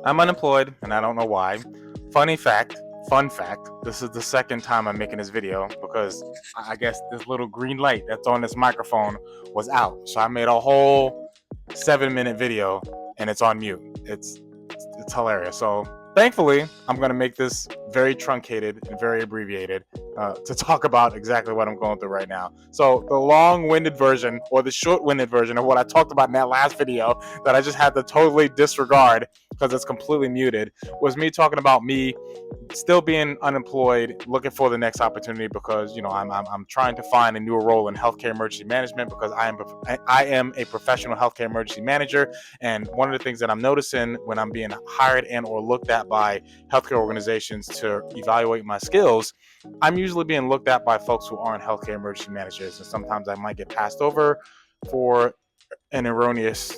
I'm unemployed, and I don't know why. Funny fact, fun fact, this is the second time I'm making this video because I guess this little green light that's on this microphone was out. So I made a whole 7-minute video and it's on mute. It's hilarious. So thankfully, I'm going to make this very truncated and very abbreviated to talk about exactly what I'm going through right now. So the long-winded version or the short-winded version of what I talked about in that last video that I just had to totally disregard because it's completely muted was me talking about me still being unemployed, looking for the next opportunity because I'm trying to find a new role in healthcare emergency management because I am a professional healthcare emergency manager, and one of the things that I'm noticing when I'm being hired and or looked at by healthcare organizations to evaluate my skills, I'm usually being looked at by folks who aren't healthcare emergency managers, and sometimes I might get passed over for an erroneous,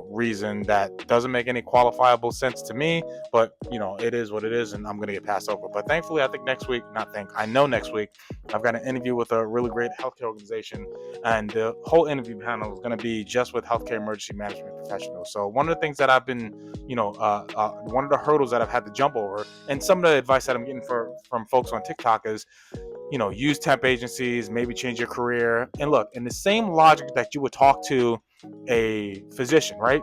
reason that doesn't make any qualifiable sense to me, but it is what it is, and I'm gonna get passed over. But thankfully, I know next week I've got an interview with a really great healthcare organization, and the whole interview panel is gonna be just with healthcare emergency management professionals. So one of the things that I've been, one of the hurdles that I've had to jump over, and some of the advice that I'm getting from folks on TikTok is, use temp agencies, maybe change your career. And look, in the same logic that you would talk to a physician, right?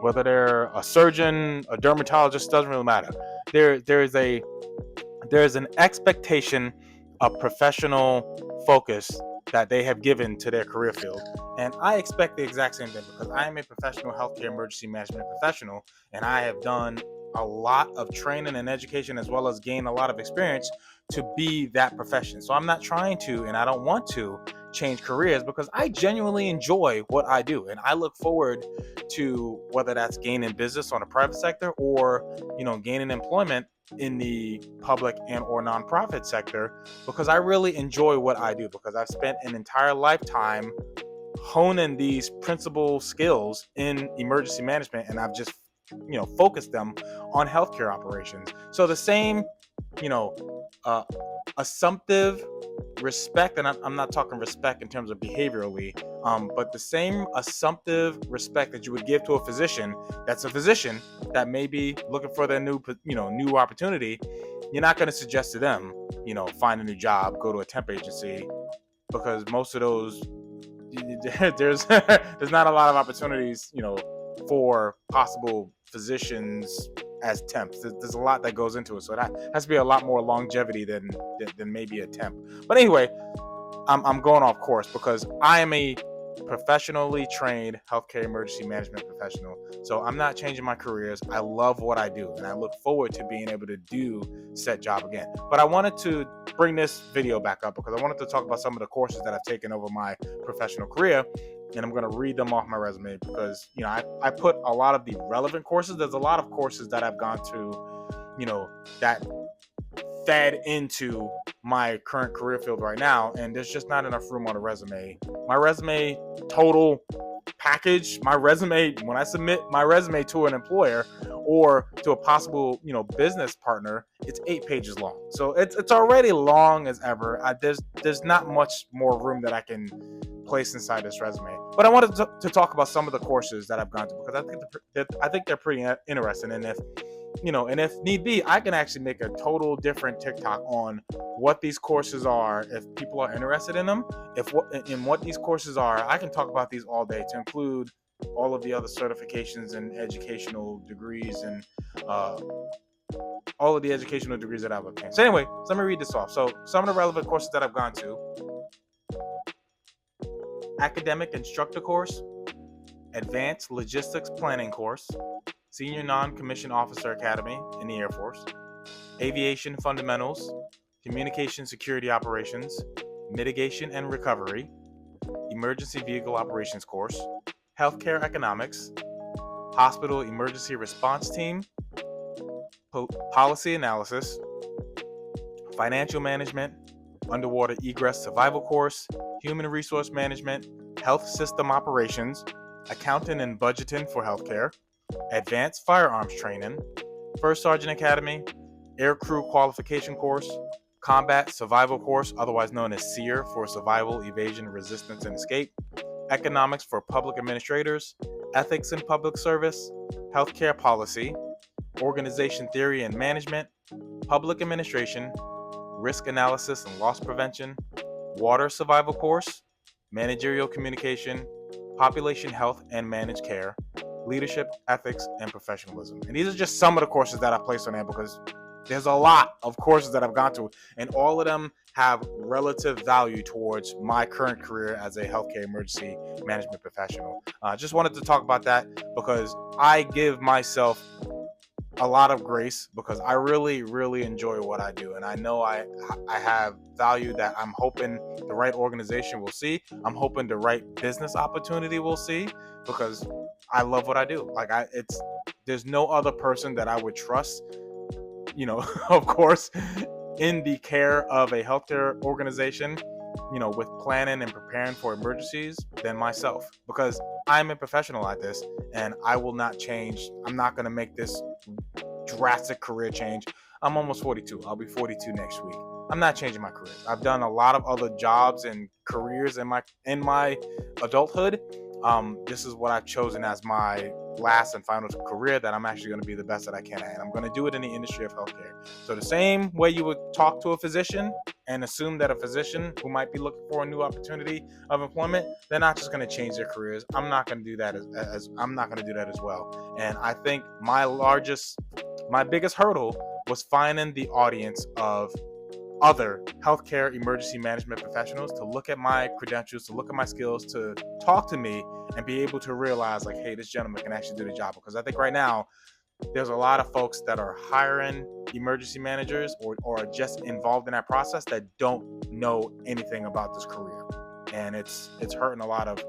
Whether they're a surgeon, a dermatologist, doesn't really matter. There's an expectation of professional focus that they have given to their career field. And I expect the exact same thing because I am a professional healthcare emergency management professional, and I have done a lot of training and education as well as gain a lot of experience to be that profession. So I'm not trying to, and I don't want to change careers because I genuinely enjoy what I do. And I look forward to whether that's gaining business on the private sector or, gaining employment in the public and or nonprofit sector because I really enjoy what I do because I've spent an entire lifetime honing these principal skills in emergency management, and I've just focused them on healthcare operations. So the same assumptive respect, and I'm not talking respect in terms of behaviorally, but the same assumptive respect that you would give to a physician that's a physician that may be looking for their new opportunity. You're not going to suggest to them, find a new job, go to a temp agency, because most of those there's not a lot of opportunities, for possible physicians as temps. There's a lot that goes into it, so that has to be a lot more longevity than maybe a temp. But anyway, I'm going off course because I am a professionally trained healthcare emergency management professional. So I'm not changing my careers. I love what I do, and I look forward to being able to do said job again. But I wanted to bring this video back up because I wanted to talk about some of the courses that I've taken over my professional career, and I'm going to read them off my resume because I put a lot of the relevant courses. There's a lot of courses that I've gone to, that fed into my current career field right now, and there's just not enough room on a resume. My resume total package, when I submit my resume to an employer or to a possible business partner, it's 8 pages long. So it's already long as ever. There's not much more room that I can place inside this resume. But I wanted to talk about some of the courses that I've gone to because I think they're pretty interesting. And if need be, I can actually make a total different TikTok on what these courses are if people are interested in them. What these courses are, I can talk about these all day, to include all of the other certifications and educational degrees and all of the educational degrees that I've obtained. So anyway, let me read this off. So some of the relevant courses that I've gone to: academic instructor course, advanced logistics planning course, Senior Non-Commissioned Officer Academy in the Air Force, Aviation Fundamentals, Communication Security Operations, Mitigation and Recovery, Emergency Vehicle Operations course, Healthcare Economics, Hospital Emergency Response Team, Policy Analysis, Financial Management, Underwater Egress Survival course, Human Resource Management, Health System Operations, Accounting and Budgeting for Healthcare, Advanced Firearms Training, First Sergeant Academy, Air Crew Qualification course, Combat Survival course, otherwise known as SEER for Survival, Evasion, Resistance, and Escape, Economics for Public Administrators, Ethics in Public Service, Healthcare Policy, organization theory and management, public administration, risk analysis and loss prevention, water survival course, managerial communication, population health and managed care, leadership, ethics, and professionalism. And these are just some of the courses that I placed on there because there's a lot of courses that I've gone to, and all of them have relative value towards my current career as a healthcare emergency management professional. Just wanted to talk about that because I give myself a lot of grace because I really, really enjoy what I do, and I know I have value that I'm hoping the right organization will see. I'm hoping the right business opportunity will see because I love what I do. There's no other person that I would trust, of course, in the care of a healthcare organization, with planning and preparing for emergencies than myself because I'm a professional at this and I will not change. I'm not going to make this drastic career change. I'm almost 42. I'll be 42 next week. I'm not changing my career. I've done a lot of other jobs and careers in my adulthood. This is what I've chosen as my last and final career that I'm actually going to be the best that I can at. And I'm going to do it in the industry of healthcare. So the same way you would talk to a physician and assume that a physician who might be looking for a new opportunity of employment, they're not just going to change their careers. I'm not going to do that as I'm not going to do that as well. And I think my biggest hurdle was finding the audience of other healthcare emergency management professionals to look at my credentials, to look at my skills, to talk to me and be able to realize like, hey, this gentleman can actually do the job. Because I think right now there's a lot of folks that are hiring emergency managers or are just involved in that process that don't know anything about this career. And it's hurting a lot of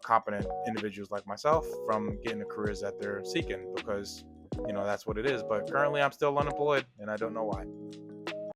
competent individuals like myself from getting the careers that they're seeking because, that's what it is. But currently I'm still unemployed and I don't know why.